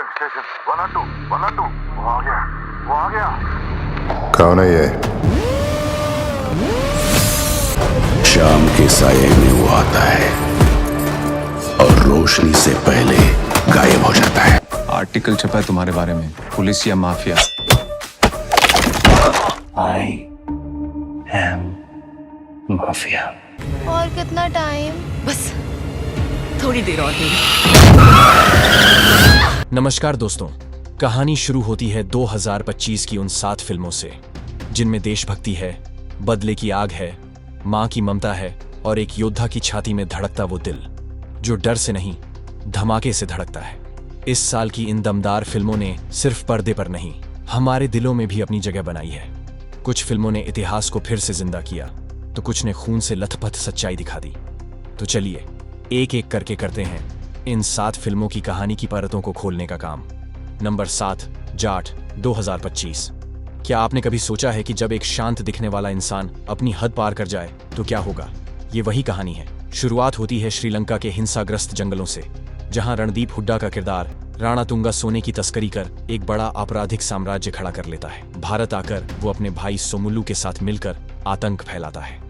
Calling station 102, 102. वो आ गया, वो आ गया। कौन है ये? शाम के साये में वो आता है और रोशनी से पहले गायब हो जाता है। आर्टिकल छपा है तुम्हारे बारे में, पुलिस या माफिया। I am mafia. और कितना टाइम? बस थोड़ी देर और देर। नमस्कार दोस्तों, कहानी शुरू होती है 2025 की उन 7 फिल्मों से जिनमें देशभक्ति है, बदले की आग है, मां की ममता है और एक योद्धा की छाती में धड़कता वो दिल जो डर से नहीं धमाके से धड़कता है। इस साल की इन दमदार फिल्मों ने सिर्फ पर्दे पर नहीं, हमारे दिलों में भी अपनी जगह बनाई है। कुछ फिल्मों ने इतिहास को फिर से जिंदा किया तो कुछ ने खून से लथपथ सच्चाई दिखा दी। तो चलिए एक एक करके करते हैं इन 7 फिल्मों की कहानी की परतों को खोलने का काम। नंबर 7, जाट 2025। क्या आपने कभी सोचा है कि जब एक शांत दिखने वाला इंसान अपनी हद पार कर जाए तो क्या होगा? ये वही कहानी है। शुरुआत होती है श्रीलंका के हिंसाग्रस्त जंगलों से, जहां रणदीप हुड्डा का किरदार राणा तुंगा सोने की तस्करी कर एक बड़ा आपराधिक साम्राज्य खड़ा कर लेता है। भारत आकर वो अपने भाई सोमुलू के साथ मिलकर आतंक फैलाता है।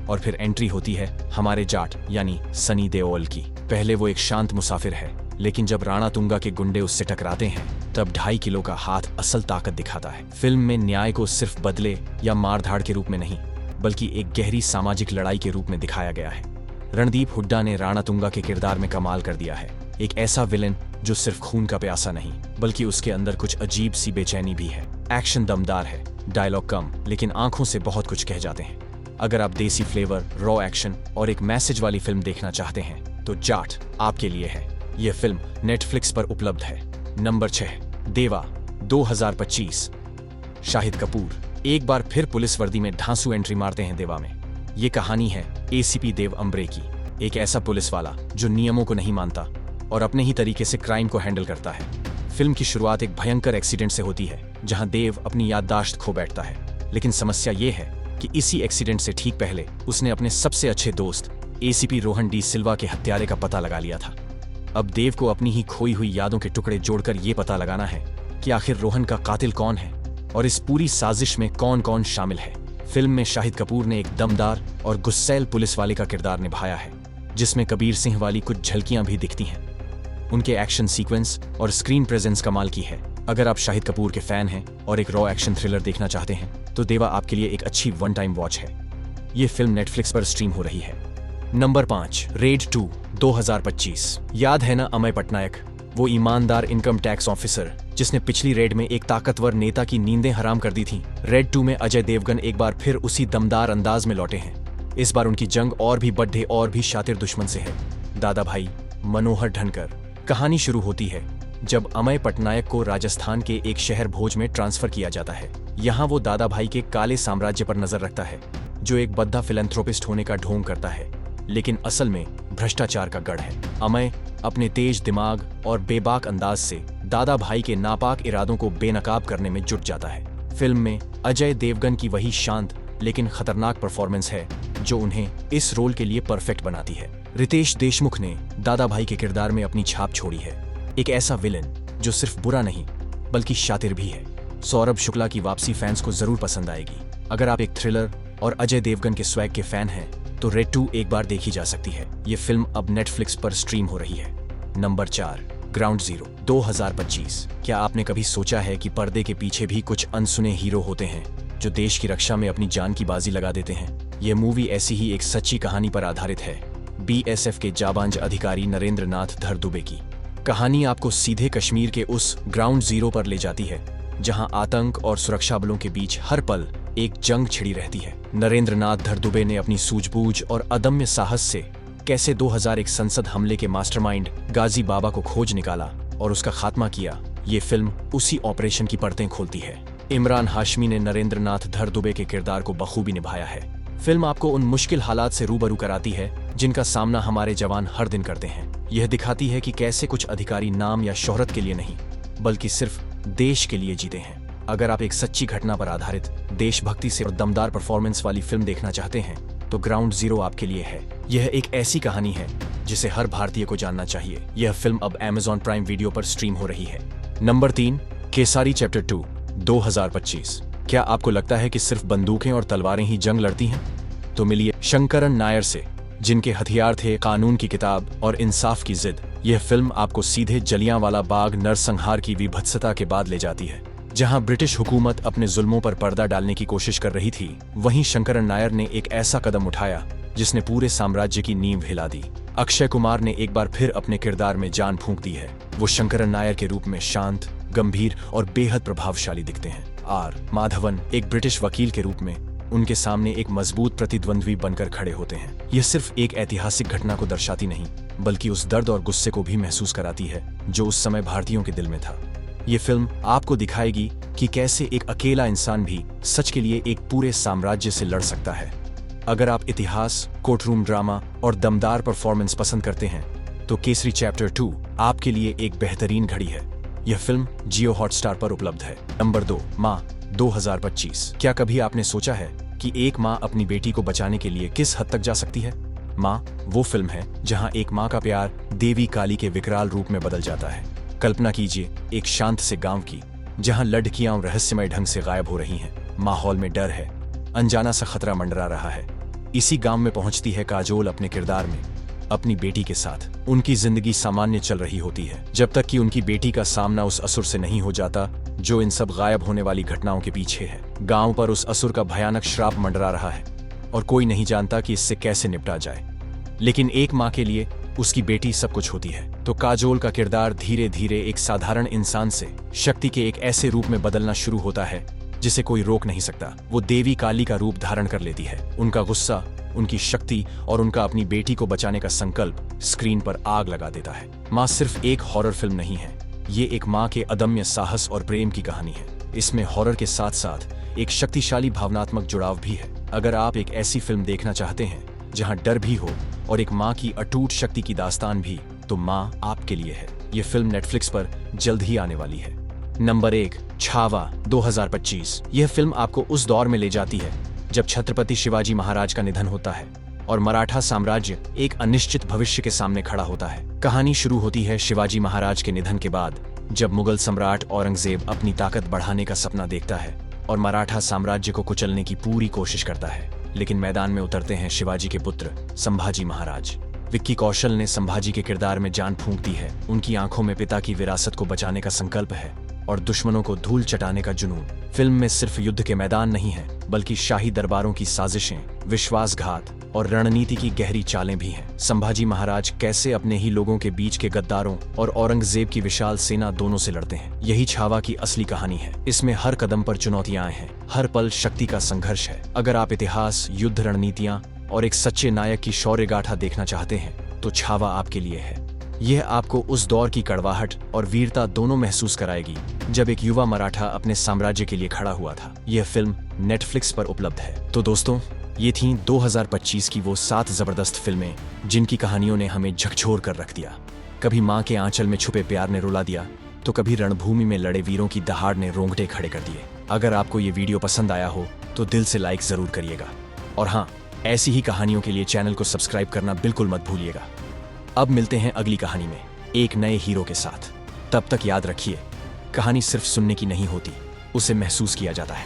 और फिर एंट्री होती है हमारे जाट यानी सनी देओल की। पहले वो एक शांत मुसाफिर है, लेकिन जब राणा तुंगा के गुंडे उससे टकराते हैं तब 2.5 किलो का हाथ असल ताकत दिखाता है। फिल्म में न्याय को सिर्फ बदले या मारधाड़ के रूप में नहीं, बल्कि एक गहरी सामाजिक लड़ाई के रूप में दिखाया गया है। रणदीप हुड्डा ने राणा तुंगा के किरदार में कमाल कर दिया है। एक ऐसा विलेन जो सिर्फ खून का प्यासा नहीं, बल्कि उसके अंदर कुछ अजीब सी बेचैनी भी है। एक्शन दमदार है, डायलॉग कम, लेकिन आंखों से बहुत कुछ कह जाते हैं। अगर आप देसी फ्लेवर, रॉ एक्शन और एक मैसेज वाली फिल्म देखना चाहते हैं तो जाट आपके लिए है। यह फिल्म नेटफ्लिक्स पर उपलब्ध है। नंबर 6, देवा 2025। शाहिद कपूर एक बार फिर पुलिस वर्दी में धांसू एंट्री मारते हैं देवा में। ये कहानी है एसीपी देव अम्बरे की, एक ऐसा पुलिस वाला जो नियमों को नहीं मानता और अपने ही तरीके से क्राइम को हैंडल करता है। फिल्म की शुरुआत एक भयंकर एक्सीडेंट से होती है जहां देव अपनी याददाश्त खो बैठता है। लेकिन समस्या ये है कि इसी एक्सीडेंट से ठीक पहले उसने अपने सबसे अच्छे दोस्त एसीपी रोहन डी सिल्वा के हत्यारे का पता लगा लिया था। अब देव को अपनी ही खोई हुई यादों के टुकड़े जोड़कर ये पता लगाना है कि आखिर रोहन का कातिल कौन है और इस पूरी साजिश में कौन कौन शामिल है। फिल्म में शाहिद कपूर ने एक दमदार और गुस्सैल पुलिस वाले का किरदार निभाया है, जिसमें कबीर सिंह वाली कुछ झलकियां भी दिखती हैं। उनके एक्शन सीक्वेंस और स्क्रीन प्रेजेंस कमाल की है। अगर आप शाहिद कपूर के फैन हैं और एक रॉ एक्शन थ्रिलर देखना चाहते हैं तो देवा आपके लिए एक अच्छी वन टाइम वॉच है। ये फिल्म नेटफ्लिक्स पर स्ट्रीम हो रही है। Number 5, red 2 2025। याद है ना अमय पटनायक, वो ईमानदार इनकम टैक्स ऑफिसर जिसने पिछली रेड में एक ताकतवर नेता की नींदें हराम कर दी थी। रेड 2 में अजय देवगन एक बार फिर उसी दमदार अंदाज में लौटे हैं। इस बार उनकी जंग और भी बड्ढे और भी शातिर दुश्मन से है, दादा भाई मनोहर ढनकर। कहानी शुरू होती है जब अमय पटनायक को राजस्थान के एक शहर भोज में ट्रांसफर किया जाता है। यहाँ वो दादा भाई के काले साम्राज्य पर नजर रखता है, जो एक बद्दा फिलैंथ्रोपिस्ट होने का ढोंग करता है, लेकिन असल में भ्रष्टाचार का गढ़ है। अमय अपने तेज दिमाग और बेबाक अंदाज से दादा भाई के नापाक इरादों को बेनकाब करने में जुट जाता है। फिल्म में अजय देवगन की वही शांत लेकिन खतरनाक परफॉर्मेंस है जो उन्हें इस रोल के लिए परफेक्ट बनाती है। रितेश देशमुख ने दादा भाई के किरदार में अपनी छाप छोड़ी है, एक ऐसा विलेन जो सिर्फ बुरा नहीं बल्कि शातिर भी है। सौरभ शुक्ला की वापसी फैंस को जरूर पसंद आएगी। अगर आप एक थ्रिलर और अजय देवगन के स्वैग के फैन हैं तो रेड 2 एक बार देखी जा सकती है। ये फिल्म अब नेटफ्लिक्स पर स्ट्रीम हो रही है। Number 4, ground zero 2025। क्या आपने कभी सोचा है कि पर्दे के पीछे भी कुछ अनसुने हीरो होते हैं जो देश की रक्षा में अपनी जान की बाजी लगा देते हैं? यह मूवी ऐसी ही एक सच्ची कहानी पर आधारित है, बीएसएफ के जाबांज अधिकारी नरेंद्र नाथ धर दुबे की। कहानी आपको सीधे कश्मीर के उस ग्राउंड जीरो पर ले जाती है जहां आतंक और सुरक्षा बलों के बीच हर पल एक जंग छिड़ी रहती है। नरेंद्र नाथ धर दुबे ने अपनी सूझबूझ और अदम्य साहस से कैसे 2001 संसद हमले के मास्टरमाइंड गाजी बाबा को खोज निकाला और उसका खात्मा किया। ये फिल्म उसी ऑपरेशन की परतें खोलती है। इमरान हाशमी ने नरेंद्र नाथ धर दुबे के किरदार को बखूबी निभाया है। फिल्म आपको उन मुश्किल हालात से रूबरू कराती है जिनका सामना हमारे जवान हर दिन करते हैं। यह दिखाती है कि कैसे कुछ अधिकारी नाम या शोहरत के लिए नहीं बल्कि सिर्फ देश के लिए जीते हैं। अगर आप एक सच्ची घटना पर आधारित देशभक्ति से और दमदार परफॉर्मेंस वाली फिल्म देखना चाहते हैं तो ग्राउंड जीरो आपके लिए है। यह एक ऐसी कहानी है जिसे हर भारतीय को जानना चाहिए। यह फिल्म अब Amazon प्राइम वीडियो पर स्ट्रीम हो रही है। Number 3, Khesari chapter 2, 2025। क्या आपको लगता है कि सिर्फ बंदूकें और तलवारें ही जंग लड़ती हैं? तो मिलिए शंकरन नायर से, जिनके हथियार थे कानून की किताब और इंसाफ की जिद। यह फिल्म आपको सीधे जलियांवाला बाग नरसंहार की विभत्सता के बाद ले जाती है। जहां ब्रिटिश हुकूमत अपने जुल्मों पर पर्दा डालने की कोशिश कर रही थी, वहीं शंकरन नायर ने एक ऐसा कदम उठाया जिसने पूरे साम्राज्य की नींव हिला दी। अक्षय कुमार ने एक बार फिर अपने किरदार में जान फूंक दी है। वो शंकरन नायर के रूप में शांत, गंभीर और बेहद प्रभावशाली दिखते हैं। आर माधवन एक ब्रिटिश वकील के रूप में उनके सामने एक मजबूत प्रतिद्वंद्वी बनकर खड़े होते हैं। यह सिर्फ एक ऐतिहासिक घटना को दर्शाती नहीं, बल्कि उस दर्द और गुस्से को भी महसूस कराती है जो उस समय भारतीयों के दिल में था। ये फिल्म आपको दिखाएगी कि कैसे एक अकेला इंसान भी सच के लिए एक पूरे साम्राज्य से लड़ सकता है। अगर आप इतिहास, कोर्टरूम ड्रामा और दमदार परफॉर्मेंस पसंद करते हैं, तो केसरी चैप्टर 2 आपके लिए एक बेहतरीन घड़ी है। यह फिल्म जियो हॉटस्टार पर उपलब्ध है। नंबर 2, माँ, 2025। क्या कभी आपने सोचा है कि एक माँ अपनी बेटी को बचाने के लिए किस हद तक जा सकती है? माँ वो फिल्म है जहाँ एक माँ का प्यार देवी काली के विकराल रूप में बदल जाता है। कल्पना कीजिए एक शांत से गांव की, जहां लड़कियां रहस्यमय ढंग से गायब हो रही हैं। माहौल में डर है, अनजाना सा खतरा मंडरा रहा है। इसी गांव में पहुंचती है काजोल अपने किरदार में, अपनी बेटी के साथ। उनकी जिंदगी सामान्य चल रही होती है, जब तक कि उनकी बेटी का सामना उस असुर से नहीं हो जाता जो इन सब गायब होने वाली घटनाओं के पीछे है। गांव पर उस असुर का भयानक श्राप मंडरा रहा है और कोई नहीं जानता कि इससे कैसे निपटा जाए। लेकिन एक माँ के लिए उसकी बेटी सब कुछ होती है। तो काजोल का किरदार धीरे धीरे एक साधारण इंसान से शक्ति के एक ऐसे रूप में बदलना शुरू होता है जिसे कोई रोक नहीं सकता। वो देवी काली का रूप धारण कर लेती है। उनका गुस्सा, उनकी शक्ति और उनका अपनी बेटी को बचाने का संकल्प स्क्रीन पर आग लगा देता है। माँ सिर्फ एक हॉरर फिल्म नहीं है, ये एक माँ के अदम्य साहस और प्रेम की कहानी है। इसमें हॉरर के साथ साथ एक शक्तिशाली भावनात्मक जुड़ाव भी है। अगर आप एक ऐसी फिल्म देखना चाहते हैं जहां डर भी हो और एक माँ की अटूट शक्ति की दास्तान भी, तो माँ आपके लिए है। ये फिल्म नेटफ्लिक्स पर जल्द ही आने वाली है। नंबर 1, छावा, 2025। यह फिल्म आपको उस दौर में ले जाती है जब छत्रपति शिवाजी महाराज का निधन होता है और मराठा साम्राज्य एक अनिश्चित भविष्य के सामने खड़ा होता है। कहानी शुरू होती है शिवाजी महाराज के निधन के बाद, जब मुगल सम्राट औरंगजेब अपनी ताकत बढ़ाने का सपना देखता है और मराठा साम्राज्य को कुचलने की पूरी कोशिश करता है। लेकिन मैदान में उतरते हैं शिवाजी के पुत्र संभाजी महाराज। विक्की कौशल ने संभाजी के किरदार में जान फूंक दी है। उनकी आंखों में पिता की विरासत को बचाने का संकल्प है और दुश्मनों को धूल चटाने का जुनून। फिल्म में सिर्फ युद्ध के मैदान नहीं है, बल्कि शाही दरबारों की साजिशें, विश्वासघात और रणनीति की गहरी चालें भी हैं। संभाजी महाराज कैसे अपने ही लोगों के बीच के गद्दारों और औरंगजेब की विशाल सेना दोनों से लड़ते हैं। यही छावा की असली कहानी है। इसमें हर कदम पर चुनौतियां हैं, हर पल शक्ति का संघर्ष है। अगर आप इतिहास, युद्ध रणनीतियां और एक सच्चे नायक की शौर्य गाथा देखना चाहते हैं, तो छावा आपके लिए है। यह आपको उस दौर की कड़वाहट और वीरता दोनों महसूस कराएगी जब एक युवा मराठा अपने साम्राज्य के लिए खड़ा हुआ था। यह फिल्म नेटफ्लिक्स पर उपलब्ध है। तो दोस्तों, ये थीं 2025 की वो 7 जबरदस्त फिल्में जिनकी कहानियों ने हमें झकझोर कर रख दिया। कभी माँ के आंचल में छुपे प्यार ने रुला दिया, तो कभी रणभूमि में लड़े वीरों की दहाड़ ने रोंगटे खड़े कर दिए। अगर आपको ये वीडियो पसंद आया हो तो दिल से लाइक जरूर करिएगा। और हाँ, ऐसी ही कहानियों के लिए चैनल को सब्सक्राइब करना बिल्कुल मत भूलिएगा। अब मिलते हैं अगली कहानी में एक नए हीरो के साथ। तब तक याद रखिए, कहानी सिर्फ सुनने की नहीं होती, उसे महसूस किया जाता है।